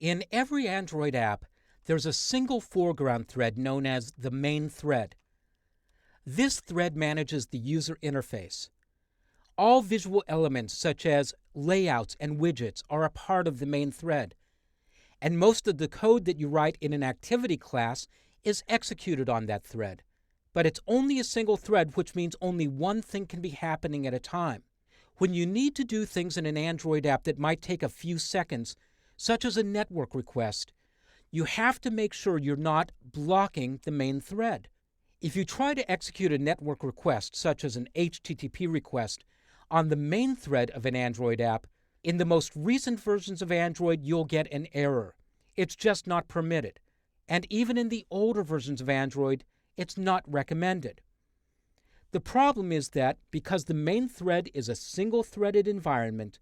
In every Android app, there's a single foreground thread known as the main thread. This thread manages the user interface. All visual elements such as layouts and widgets are a part of the main thread, and most of the code that you write in an activity class is executed on that thread. But it's only a single thread, which means only one thing can be happening at a time. When you need to do things in an Android app that might take a few seconds, such as a network request, you have to make sure you're not blocking the main thread. If you try to execute a network request, such as an HTTP request, on the main thread of an Android app, in the most recent versions of Android, you'll get an error. It's just not permitted. And even in the older versions of Android, it's not recommended. The problem is that because the main thread is a single-threaded environment,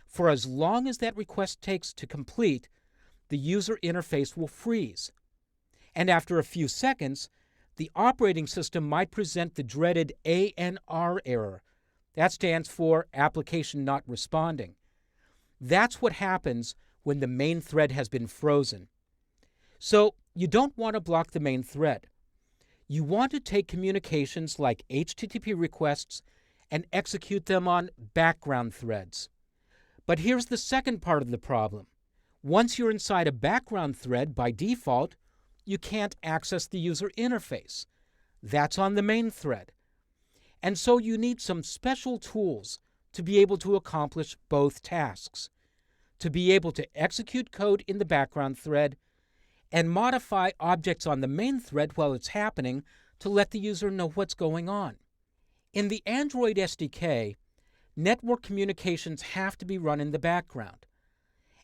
for as long as that request takes to complete, the user interface will freeze. And after a few seconds, the operating system might present the dreaded ANR error. That stands for Application Not Responding. That's what happens when the main thread has been frozen. So you don't want to block the main thread. You want to take communications like HTTP requests and execute them on background threads. But here's the second part of the problem. Once you're inside a background thread, by default, you can't access the user interface. That's on the main thread. And so you need some special tools to be able to accomplish both tasks, to be able to execute code in the background thread and modify objects on the main thread while it's happening to let the user know what's going on. In the Android SDK, network communications have to be run in the background.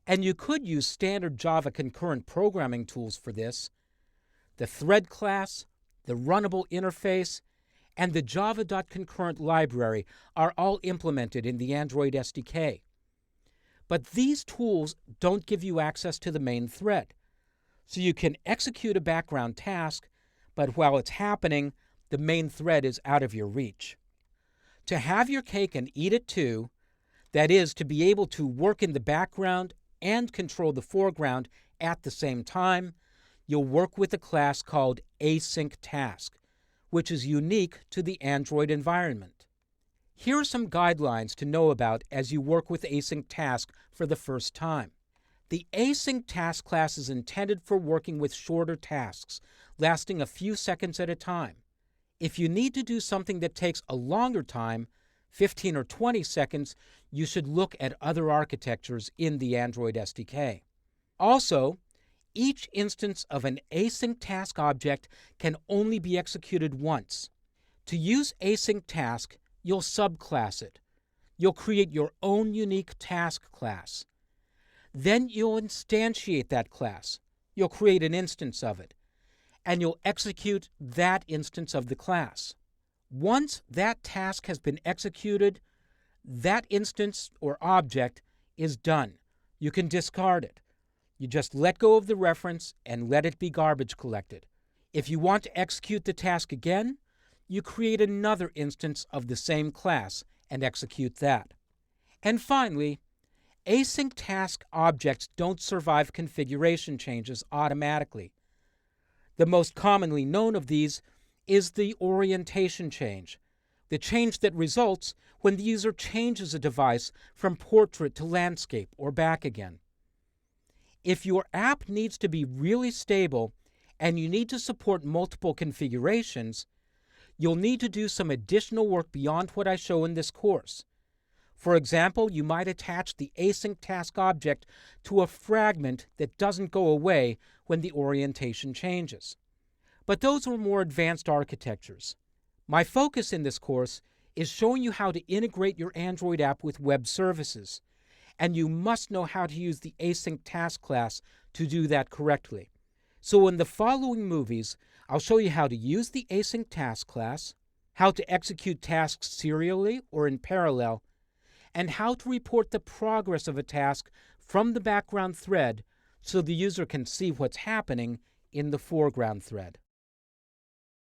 And you could use standard Java concurrent programming tools for this. The thread class, the runnable interface, and the java.concurrent library are all implemented in the Android SDK. But these tools don't give you access to the main thread. So you can execute a background task, but while it's happening, the main thread is out of your reach. To have your cake and eat it too, that is, to be able to work in the background and control the foreground at the same time, you'll work with a class called async task, which is unique to the Android environment. Here are some guidelines to know about as you work with async task for the first time. The async task class is intended for working with shorter tasks, lasting a few seconds at a time. If you need to do something that takes a longer time, 15 or 20 seconds, you should look at other architectures in the Android SDK. Also, each instance of an async task object can only be executed once. To use async task, you'll subclass it. You'll create your own unique task class. Then you'll instantiate that class. You'll create an instance of it, and you'll execute that instance of the class. Once that task has been executed, that instance or object is done. You can discard it. You just let go of the reference and let it be garbage collected. If you want to execute the task again, you create another instance of the same class and execute that. And finally, async task objects don't survive configuration changes automatically. The most commonly known of these is the orientation change, the change that results when the user changes a device from portrait to landscape or back again. If your app needs to be really stable and you need to support multiple configurations, you'll need to do some additional work beyond what I show in this course. For example, you might attach the async task object to a fragment that doesn't go away when the orientation changes. But those are more advanced architectures. My focus in this course is showing you how to integrate your Android app with web services, and you must know how to use the async task class to do that correctly. So in the following movies, I'll show you how to use the async task class, how to execute tasks serially or in parallel, and how to report the progress of a task from the background thread so the user can see what's happening in the foreground thread.